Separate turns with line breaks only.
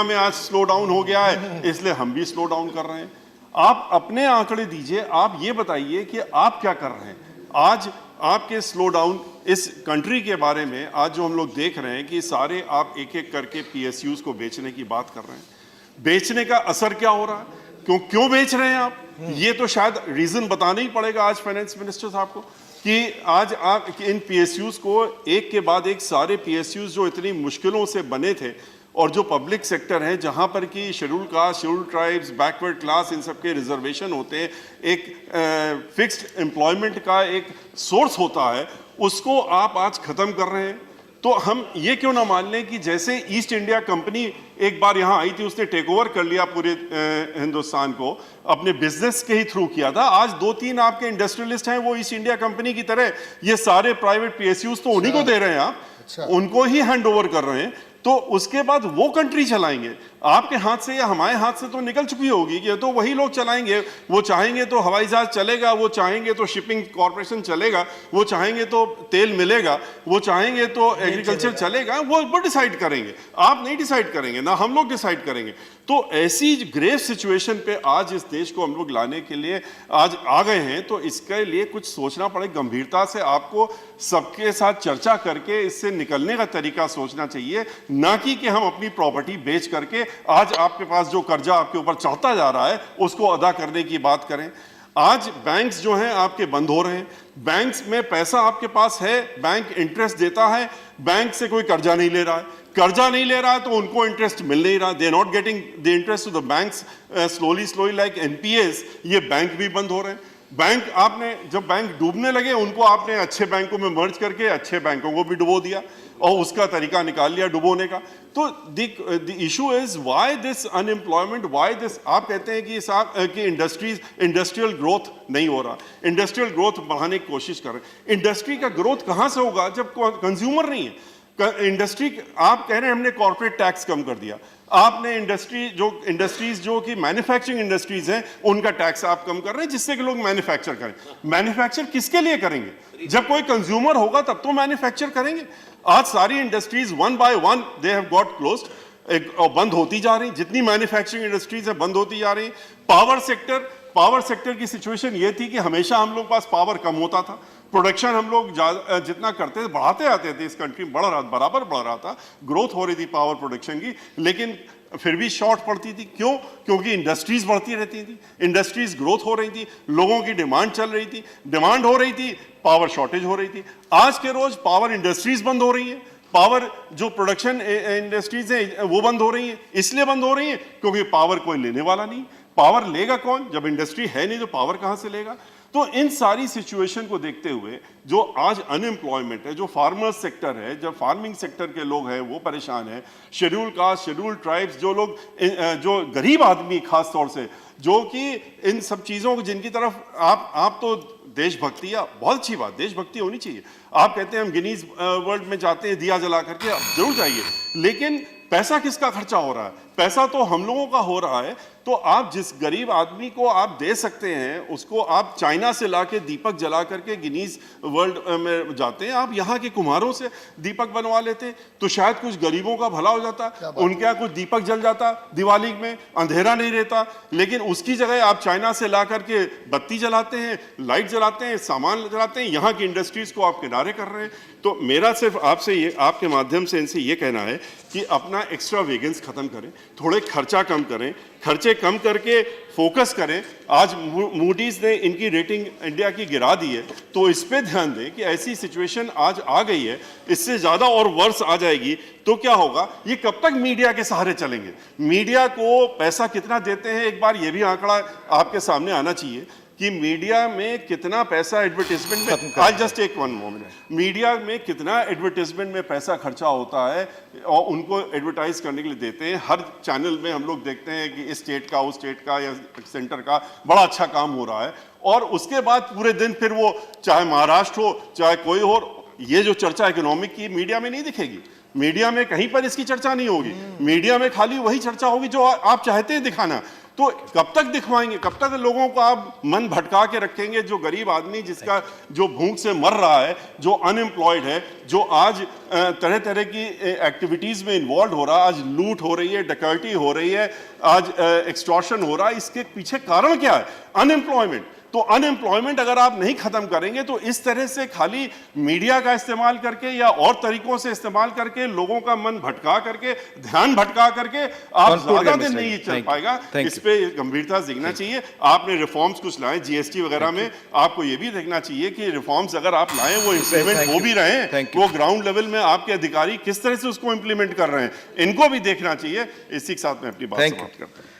में आज slow down हो गया है, इसलिए हम भी स्लो डाउन कर रहे हैं। आप अपने आंकड़े दीजिए, आप ये बताइए कि आप क्या कर रहे हैं। आज आपके स्लो डाउन इस कंट्री के बारे में आज जो हम लोग देख रहे हैं कि सारे आप एक एक करके पीएसयूज को बेचने की बात कर रहे हैं। बेचने का असर क्या हो रहा है, क्यों बेच रहे हैं आप, ये तो शायद रीजन बताना ही पड़ेगा आज फाइनेंस मिनिस्टर साहब को कि आज आप इन पीएसयूज को एक के बाद एक सारे पीएसयूज जो इतनी मुश्किलों से बने थे और जो पब्लिक सेक्टर है जहां पर कि schedule caste, schedule tribes, backward class, इन सब के रिजर्वेशन होते हैं, एक फिक्स्ड एम्प्लॉयमेंट का एक सोर्स होता है, उसको आप आज खत्म कर रहे हैं। तो हम ये क्यों ना मान लें कि जैसे ईस्ट इंडिया कंपनी एक बार यहाँ आई थी, उसने टेक ओवर कर लिया पूरे हिंदुस्तान को, अपने बिजनेस के ही थ्रू किया था। आज 2-3 आपके इंडस्ट्रियलिस्ट हैं, वो ईस्ट इंडिया कंपनी की तरह ये सारे प्राइवेट पीएसयूज तो उन्हीं को दे रहे हैं, आप उनको ही हैंड ओवर कर रहे हैं। तो उसके बाद वो कंट्री चलाएंगे, आपके हाथ से या हमारे हाथ से तो निकल चुकी होगी कि तो वही लोग चलाएंगे। वो चाहेंगे तो हवाई जहाज चलेगा, वो चाहेंगे तो शिपिंग कॉर्पोरेशन चलेगा, वो चाहेंगे तो तेल मिलेगा, वो चाहेंगे तो एग्रीकल्चर चलेगा, वो डिसाइड करेंगे। आप नहीं डिसाइड करेंगे, ना हम लोग डिसाइड करेंगे। तो ऐसी ग्रेव सिचुएशन पे आज इस देश को हम लोग लाने के लिए आज आ गए हैं, तो इसके लिए कुछ सोचना पड़े गंभीरता से। आपको सबके साथ चर्चा करके इससे निकलने का तरीका सोचना चाहिए, ना कि हम अपनी प्रॉपर्टी बेच करके आज आपके पास जो कर्जा आपके ऊपर चढ़ता जा रहा है उसको अदा करने की बात करें। आज बैंक्स जो हैं आपके बंद हो रहे हैं, बैंक्स में पैसा आपके पास है, बैंक इंटरेस्ट देता है, बैंक से कोई कर्जा नहीं ले रहा है, कर्जा नहीं ले रहा है तो उनको इंटरेस्ट मिल नहीं रहा, they are not getting the interest to the banks slowly like NPS. ये बैंक भी बंद हो रहे हैं। बैंक आपने जब बैंक डूबने लगे उनको आपने अच्छे बैंकों में मर्ज करके अच्छे बैंकों को भी डुबो दिया और उसका तरीका निकाल लिया डुबोने का। तो the issue is why this unemployment, why this. आप कहते हैं कि इंडस्ट्रियल ग्रोथ नहीं हो रहा, इंडस्ट्रियल ग्रोथ बढ़ाने की कोशिश कर रहे हैं। इंडस्ट्री का ग्रोथ कहां से होगा जब कंज्यूमर नहीं है। इंडस्ट्री, आप कह रहे हैं हमने कॉर्पोरेट टैक्स कम कर दिया, आपने इंडस्ट्रीज जो कि मैन्युफैक्चरिंग इंडस्ट्रीज हैं उनका टैक्स आप कम कर रहे हैं जिससे कि लोग मैन्युफैक्चर करें। मैन्युफैक्चर किसके लिए करेंगे, जब कोई कंज्यूमर होगा तब तो मैन्युफैक्चर करेंगे। आज सारी industries one by one they have got closed, बंद होती जा रही, जितनी मैन्युफैक्चरिंग इंडस्ट्रीज है बंद होती जा रही। पावर सेक्टर की सिचुएशन ये थी कि हमेशा हम लोग पास पावर कम होता था, प्रोडक्शन हम लोग जितना करते थे बढ़ाते आते थे, इस कंट्री में बराबर बढ़ रहा था, ग्रोथ हो रही थी पावर प्रोडक्शन की, लेकिन फिर भी शॉर्ट पड़ती थी। क्यों? क्योंकि इंडस्ट्रीज बढ़ती रहती थी, इंडस्ट्रीज ग्रोथ हो रही थी, लोगों की डिमांड चल रही थी, डिमांड हो रही थी, पावर शॉर्टेज हो रही थी। आज के रोज पावर इंडस्ट्रीज बंद हो रही हैं, पावर जो प्रोडक्शन इंडस्ट्रीज हैं वो बंद हो रही हैं। इसलिए बंद हो रही हैं क्योंकि पावर कोई लेने वाला नहीं। पावर लेगा कौन जब इंडस्ट्री है नहीं, तो पावर कहां से लेगा। तो इन सारी सिचुएशन को देखते हुए जो आज अनएम्प्लॉयमेंट है, जो फार्मर सेक्टर है, जो फार्मिंग सेक्टर के लोग हैं वो परेशान है, शेड्यूल कास्ट, शेड्यूल ट्राइब्स, जो लोग जो गरीब आदमी खास तौर से जो कि इन सब चीज़ों को जिनकी तरफ आप तो देशभक्ति, या बहुत अच्छी बात, देशभक्ति होनी चाहिए। आप कहते हैं हम गिनीज वर्ल्ड में जाते हैं दिया जला करके, आप जरूर जाइए, लेकिन पैसा किसका खर्चा हो रहा है? पैसा तो हम लोगों का हो रहा है। तो आप जिस गरीब आदमी को आप दे सकते हैं उसको आप चाइना से लाके दीपक जला करके गिनीज वर्ल्ड में जाते हैं, आप यहाँ के कुम्हारों से दीपक बनवा लेते तो शायद कुछ गरीबों का भला हो जाता, उनके यहाँ कुछ दीपक जल जाता, दिवाली में अंधेरा नहीं रहता। लेकिन उसकी जगह आप चाइना से ला करके बत्ती जलाते हैं, लाइट जलाते हैं, सामान जलाते हैं, यहाँ की इंडस्ट्रीज को आप किनारे कर रहे हैं। तो मेरा सिर्फ आपसे ये, आपके माध्यम से इनसे ये कहना है कि अपना एक्स्ट्रा वेगन्स खत्म करें, थोड़े खर्चा कम करें, खर्चे कम करके फोकस करें। आज मूडीज ने इनकी रेटिंग इंडिया की गिरा दी है, तो इस पे ध्यान दें कि ऐसी सिचुएशन आज आ गई है, इससे ज़्यादा और वर्ष आ जाएगी तो क्या होगा। ये कब तक मीडिया के सहारे चलेंगे? मीडिया को पैसा कितना देते हैं, एक बार ये भी आंकड़ा आपके सामने आना चाहिए कि मीडिया में कितना पैसा एडवर्टाइजमेंट में, आज just take one moment, media में कितना एडवर्टाइजमेंट में पैसा खर्चा होता है और उनको एडवर्टाइज करने के लिए देते हैं। हर चैनल में हम लोग देखते हैं कि इस स्टेट का, उस स्टेट का या सेंटर का बड़ा अच्छा काम हो रहा है, और उसके बाद पूरे दिन फिर वो चाहे महाराष्ट्र हो चाहे कोई हो, ये जो चर्चा इकोनॉमिक की मीडिया में नहीं दिखेगी। मीडिया में कहीं पर इसकी चर्चा नहीं होगी, मीडिया में खाली वही चर्चा होगी जो आप चाहते हैं दिखाना। तो कब तक दिखवाएंगे, कब तक लोगों को आप मन भटका के रखेंगे? जो गरीब आदमी जिसका जो भूख से मर रहा है, जो अनएम्प्लॉयड है, जो आज तरह तरह की एक्टिविटीज में इन्वॉल्व हो रहा है, आज लूट हो रही है, डकैती हो रही है, आज एक्सटॉर्शन हो रहा है, इसके पीछे कारण क्या है? अनएम्प्लॉयमेंट। तो अनएम्प्लॉयमेंट अगर आप नहीं खत्म करेंगे तो इस तरह से खाली मीडिया का इस्तेमाल करके या और तरीकों से इस्तेमाल करके लोगों का मन भटका करके, ध्यान भटका करके आप ज्यादा दिन नहीं चल पाएगा। इस पे गंभीरता से देखना चाहिए। आपने रिफॉर्म्स कुछ लाए जीएसटी वगैरह में, आपको ये भी देखना चाहिए कि रिफॉर्म्स अगर आप लाए वो इंप्लीमेंट हो भी रहे हैं, वो ग्राउंड लेवल में आपके अधिकारी किस तरह से उसको इंप्लीमेंट कर रहे हैं, इनको भी देखना चाहिए। इसी के साथ में अपनी बात समाप्त करता हूं।